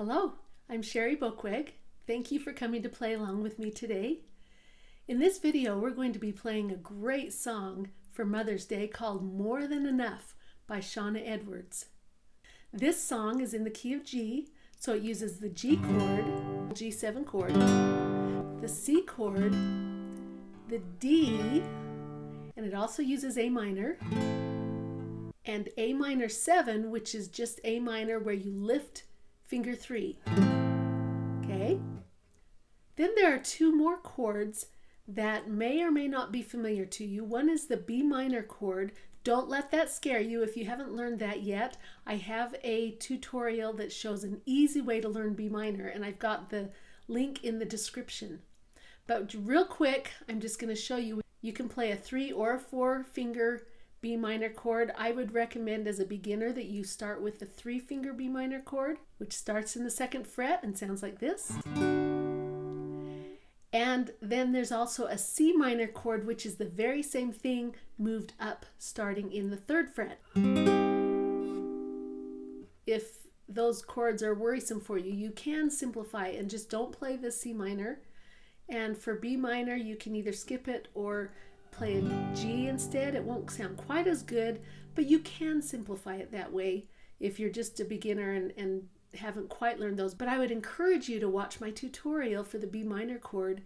Hello, I'm Sherry Bokweg. Thank you for coming to play along with me today. In this video, we're going to be playing a great song for Mother's Day called More Than Enough by Shawna Edwards. This song is in the key of G, so it uses the G chord, G7 chord, the C chord, the D, and it also uses A minor, and A minor 7, which is just A minor where you lift finger 3. Okay? Then there are two more chords that may or may not be familiar to you. One is the B minor chord. Don't let that scare you if you haven't learned that yet. I have a tutorial that shows an easy way to learn B minor, and I've got the link in the description. But real quick, I'm just going to show you. You can play a 3 or a 4 finger B minor chord. I would recommend as a beginner that you start with the 3-finger B minor chord, which starts in the 2nd fret and sounds like this. And then there's also a C minor chord, which is the very same thing moved up starting in the 3rd fret. If those chords are worrisome for you, you can simplify and just don't play the C minor. And for B minor, you can either skip it or play a G instead. It won't sound quite as good, but you can simplify it that way if you're just a beginner and haven't quite learned those. But I would encourage you to watch my tutorial for the B minor chord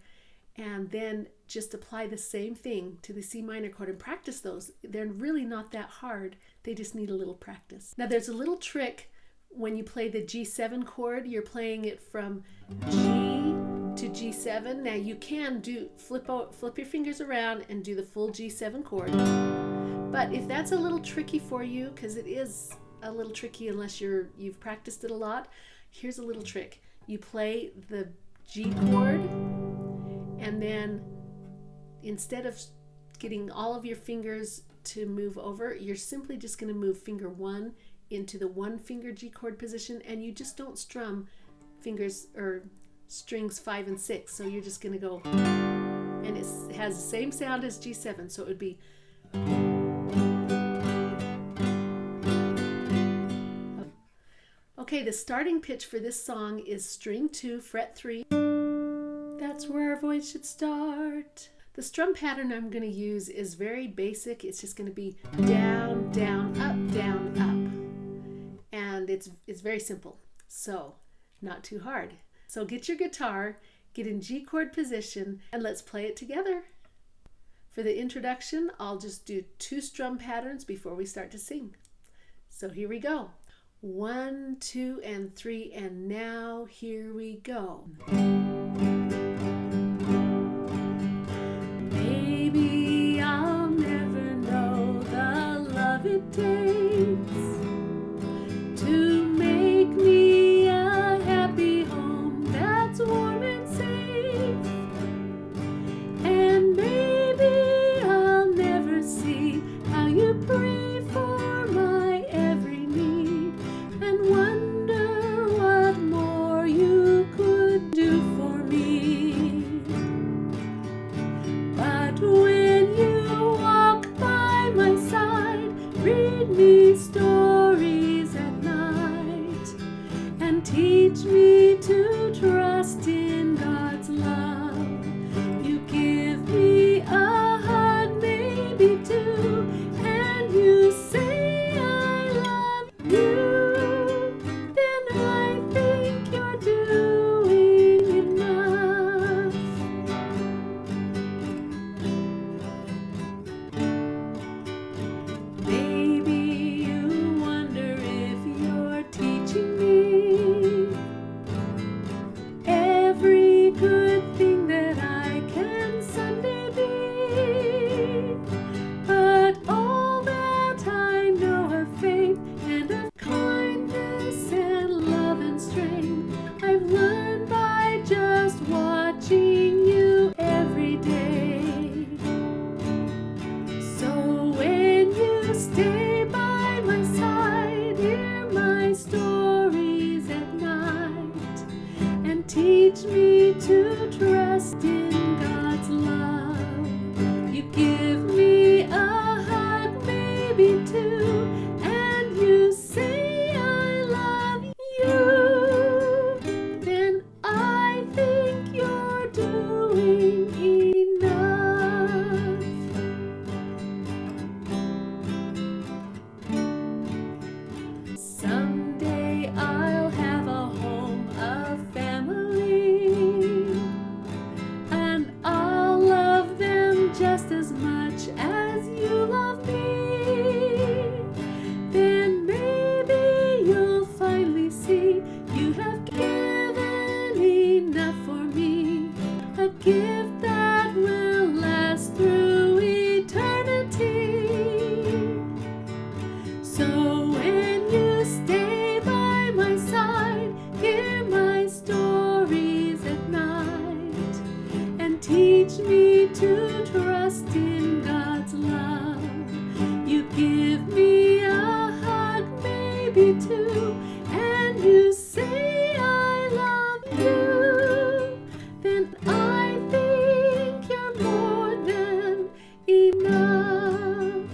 and then just apply the same thing to the C minor chord and practice those. They're really not that hard. They just need a little practice. Now there's a little trick when you play the G7 chord. You're playing it from G to G7. Now you can flip your fingers around and do the full G7 chord. But if that's a little tricky for you, because it is a little tricky unless you've practiced it a lot, here's a little trick. You play the G chord, and then instead of getting all of your fingers to move over, you're simply just going to move finger 1 into the 1-finger G chord position, and you just don't strum fingers or strings 5 and 6. So you're just going to go, and it has the same sound as G7, so it would be. Okay, the starting pitch for this song is string 2, fret 3. That's where our voice should start. The strum pattern I'm going to use is very basic. It's just going to be down, down, up, down, up. And it's very simple, so not too hard. So get your guitar, get in G chord position, and let's play it together. For the introduction, I'll just do 2 strum patterns before we start to sing. So here we go. 1, 2, and 3, and now here we go. Maybe I'll never know the love it takes to make me a happy home that's warm and safe. And maybe I'll never see how you pray for my every need and wonder what more you could do for me. But when you walk by my side, read me stories at night and teach me to trust in God's love. You give me a hug, maybe 2, and you say I love you. Then I think you're doing enough. Maybe you wonder if you're teaching me baby too, and you say I love you, then I think you're more than enough.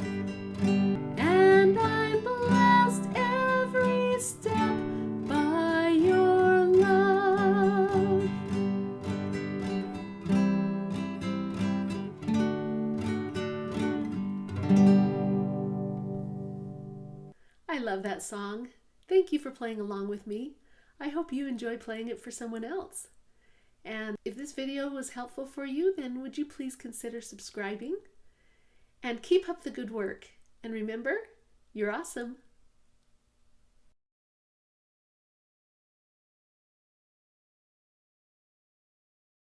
And I'm blessed every step by your love. I love that song. Thank you for playing along with me. I hope you enjoy playing it for someone else. And if this video was helpful for you, then would you please consider subscribing? And keep up the good work. And remember, you're awesome.